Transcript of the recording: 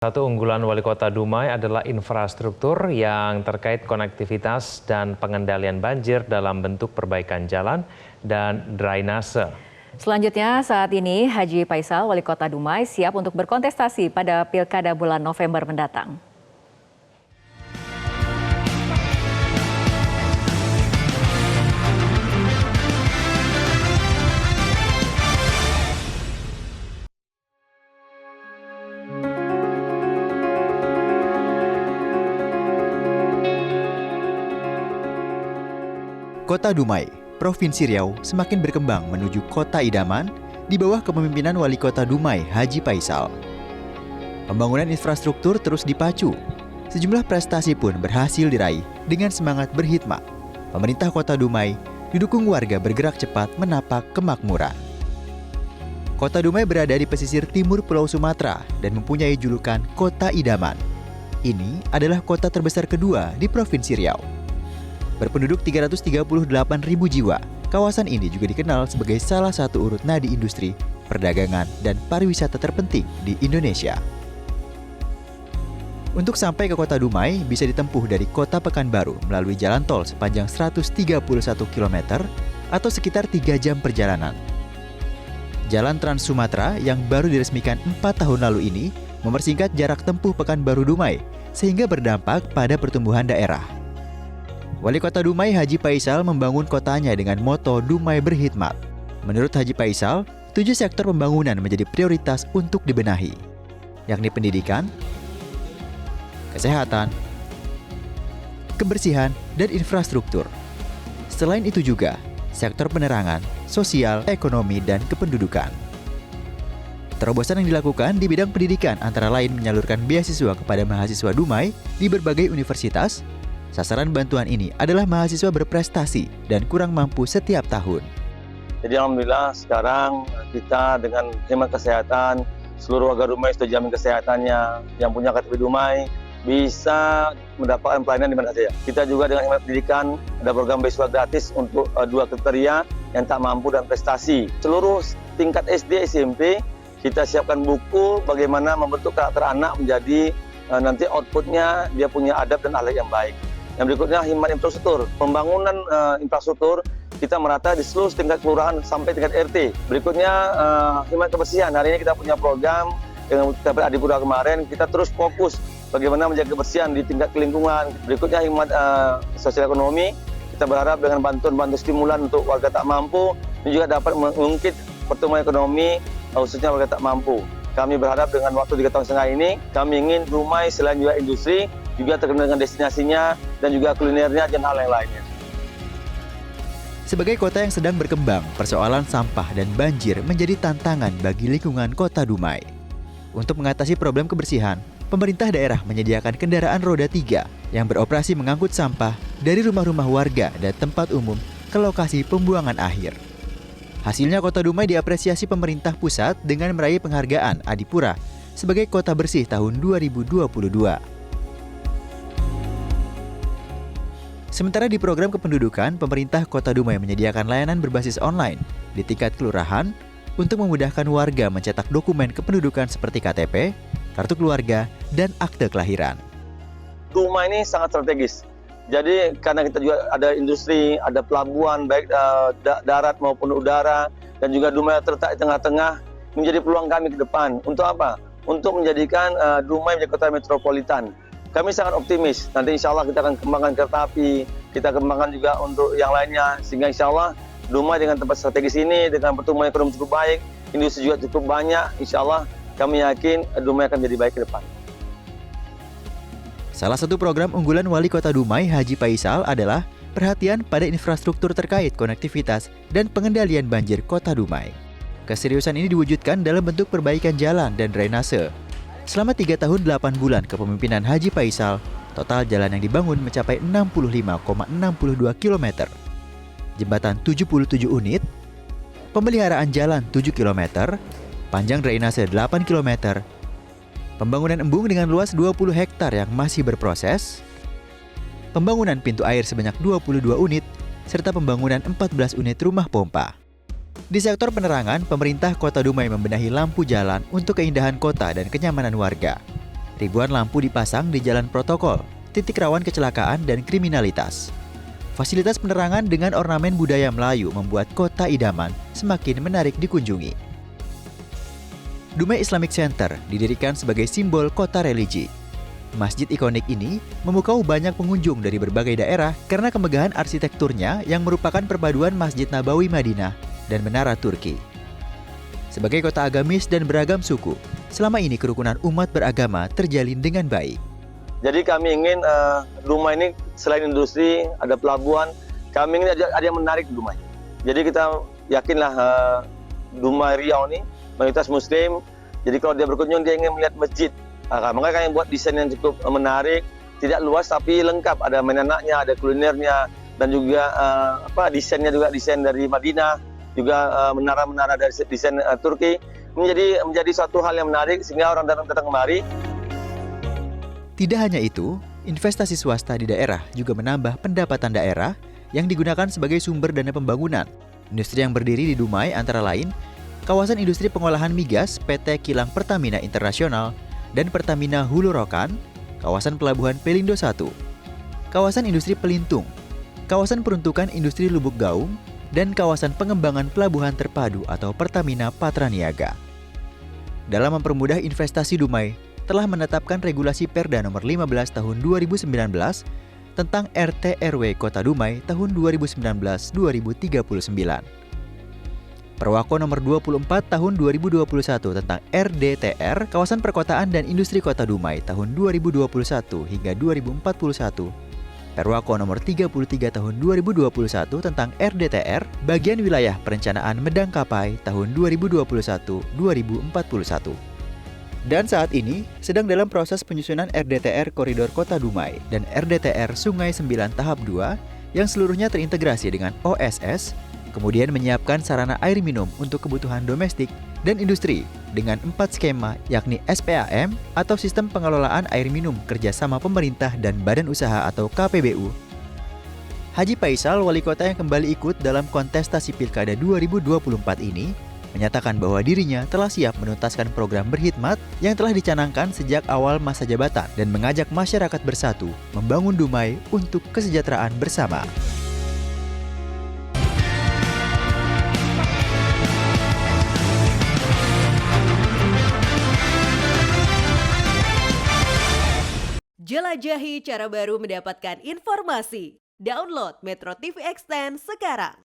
Satu unggulan Wali Kota Dumai adalah infrastruktur yang terkait konektivitas dan pengendalian banjir dalam bentuk perbaikan jalan dan drainase. Selanjutnya saat ini Haji Faisal, Wali Kota Dumai, siap untuk berkontestasi pada Pilkada bulan November mendatang. Kota Dumai, Provinsi Riau semakin berkembang menuju kota idaman di bawah kepemimpinan Wali Kota Dumai, Haji Faisal. Pembangunan infrastruktur terus dipacu. Sejumlah prestasi pun berhasil diraih dengan semangat berkhidmat. Pemerintah Kota Dumai didukung warga bergerak cepat menapak kemakmuran. Kota Dumai berada di pesisir timur Pulau Sumatera dan mempunyai julukan Kota Idaman. Ini adalah kota terbesar kedua di Provinsi Riau. Berpenduduk 338.000 jiwa, kawasan ini juga dikenal sebagai salah satu urut nadi industri, perdagangan, dan pariwisata terpenting di Indonesia. Untuk sampai ke Kota Dumai bisa ditempuh dari Kota Pekanbaru melalui jalan tol sepanjang 131 km atau sekitar 3 jam perjalanan. Jalan Trans Sumatera yang baru diresmikan 4 tahun lalu ini mempersingkat jarak tempuh Pekanbaru Dumai sehingga berdampak pada pertumbuhan daerah. Wali Kota Dumai Haji Faisal membangun kotanya dengan moto Dumai Berkhidmat. Menurut Haji Faisal, 7 sektor pembangunan menjadi prioritas untuk dibenahi, yakni pendidikan, kesehatan, kebersihan, dan infrastruktur. Selain itu juga, sektor penerangan, sosial, ekonomi, dan kependudukan. Terobosan yang dilakukan di bidang pendidikan antara lain menyalurkan beasiswa kepada mahasiswa Dumai di berbagai universitas. Sasaran bantuan ini adalah mahasiswa berprestasi dan kurang mampu setiap tahun. Jadi alhamdulillah sekarang kita dengan hemat kesehatan, seluruh warga Dumai sudah jamin kesehatannya, yang punya KTP Dumai bisa mendapatkan pelayanan di mana saja. Kita juga dengan hemat pendidikan ada program beasiswa gratis untuk 2 kriteria yang tak mampu dan prestasi. Seluruh tingkat SD, SMP kita siapkan buku bagaimana membentuk karakter anak menjadi nanti outputnya dia punya adab dan akhlak yang baik. Yang berikutnya hemat infrastruktur. Pembangunan infrastruktur kita merata di seluruh tingkat kelurahan sampai tingkat RT. Berikutnya hemat kebersihan. Hari ini kita punya program dengan KPR Adipura kemarin, kita terus fokus bagaimana menjaga kebersihan di tingkat lingkungan. Berikutnya hemat sosial ekonomi. Kita berharap dengan bantuan stimulan untuk warga tak mampu ini juga dapat mengungkit pertumbuhan ekonomi khususnya warga tak mampu. Kami berharap dengan waktu 3 tahun setengah ini, kami ingin Dumai selain juga industri, juga terkenal dengan destinasinya dan juga kulinernya dan hal yang lainnya. Sebagai kota yang sedang berkembang, persoalan sampah dan banjir menjadi tantangan bagi lingkungan Kota Dumai. Untuk mengatasi problem kebersihan, pemerintah daerah menyediakan kendaraan roda 3 yang beroperasi mengangkut sampah dari rumah-rumah warga dan tempat umum ke lokasi pembuangan akhir. Hasilnya Kota Dumai diapresiasi pemerintah pusat dengan meraih penghargaan Adipura sebagai Kota Bersih tahun 2022. Sementara di program kependudukan, pemerintah Kota Dumai menyediakan layanan berbasis online di tingkat kelurahan untuk memudahkan warga mencetak dokumen kependudukan seperti KTP, kartu keluarga, dan akte kelahiran. Dumai ini sangat strategis. Jadi karena kita juga ada industri, ada pelabuhan baik darat maupun udara, dan juga Dumai terletak di tengah-tengah, menjadi peluang kami ke depan. Untuk apa? Untuk menjadikan Dumai menjadi kota metropolitan. Kami sangat optimis, nanti insya Allah kita akan kembangkan kereta api, kita kembangkan juga untuk yang lainnya, sehingga insya Allah Dumai dengan tempat strategis ini, dengan pertumbuhan ekonomi cukup baik, industri juga cukup banyak, insya Allah kami yakin Dumai akan menjadi baik ke depan. Salah satu program unggulan Wali Kota Dumai, Haji Faisal, adalah perhatian pada infrastruktur terkait konektivitas dan pengendalian banjir Kota Dumai. Keseriusan ini diwujudkan dalam bentuk perbaikan jalan dan drainase. Selama 3 tahun 8 bulan kepemimpinan Haji Faisal, total jalan yang dibangun mencapai 65,62 km. Jembatan 77 unit, pemeliharaan jalan 7 km, panjang drainase 8 km, pembangunan embung dengan luas 20 hektar yang masih berproses, pembangunan pintu air sebanyak 22 unit, serta pembangunan 14 unit rumah pompa. Di sektor penerangan, pemerintah Kota Dumai membenahi lampu jalan untuk keindahan kota dan kenyamanan warga. Ribuan lampu dipasang di jalan protokol, titik rawan kecelakaan dan kriminalitas. Fasilitas penerangan dengan ornamen budaya Melayu membuat kota idaman semakin menarik dikunjungi. Dumai Islamic Center didirikan sebagai simbol kota religi. Masjid ikonik ini memukau banyak pengunjung dari berbagai daerah karena kemegahan arsitekturnya yang merupakan perpaduan Masjid Nabawi Madinah dan Menara Turki. Sebagai kota agamis dan beragam suku, selama ini kerukunan umat beragama terjalin dengan baik. Jadi kami ingin Dumai ini selain industri, ada pelabuhan, kami ingin ada yang menarik di Dumai. Jadi kita yakinlah Dumai Riau ini mayoritas Muslim, jadi kalau dia berkunjung dia ingin melihat masjid. Makanya kami buat desain yang cukup menarik, tidak luas tapi lengkap, ada mainan anaknya, ada kulinernya, dan juga desainnya juga desain dari Madinah. Juga menara-menara dari desain Turki menjadi suatu hal yang menarik sehingga orang datang kemari. Tidak hanya itu, investasi swasta di daerah juga menambah pendapatan daerah yang digunakan sebagai sumber dana pembangunan. Industri yang berdiri di Dumai antara lain kawasan industri pengolahan migas PT Kilang Pertamina Internasional dan Pertamina Hulu Rokan, kawasan pelabuhan Pelindo 1, kawasan industri Pelintung, kawasan peruntukan industri Lubuk Gaung, dan kawasan pengembangan pelabuhan terpadu atau Pertamina Patraniaga. Dalam mempermudah investasi Dumai, telah menetapkan regulasi Perda nomor 15 tahun 2019 tentang RT RW Kota Dumai tahun 2019-2039. Perwako nomor 24 tahun 2021 tentang RDTR Kawasan Perkotaan dan Industri Kota Dumai tahun 2021 hingga 2041. Perwako nomor 33 tahun 2021 tentang RDTR Bagian Wilayah Perencanaan Medangkapai tahun 2021-2041. Dan saat ini sedang dalam proses penyusunan RDTR Koridor Kota Dumai dan RDTR Sungai 9 tahap 2 yang seluruhnya terintegrasi dengan OSS, kemudian menyiapkan sarana air minum untuk kebutuhan domestik dan industri dengan 4 skema yakni SPAM atau Sistem Pengelolaan Air Minum kerjasama pemerintah dan badan usaha atau KPBU. Haji Paisal, wali kota yang kembali ikut dalam kontestasi Pilkada 2024 ini, menyatakan bahwa dirinya telah siap menuntaskan program berkhidmat yang telah dicanangkan sejak awal masa jabatan dan mengajak masyarakat bersatu membangun Dumai untuk kesejahteraan bersama. Jelajahi cara baru mendapatkan informasi. Download Metro TV Extend sekarang.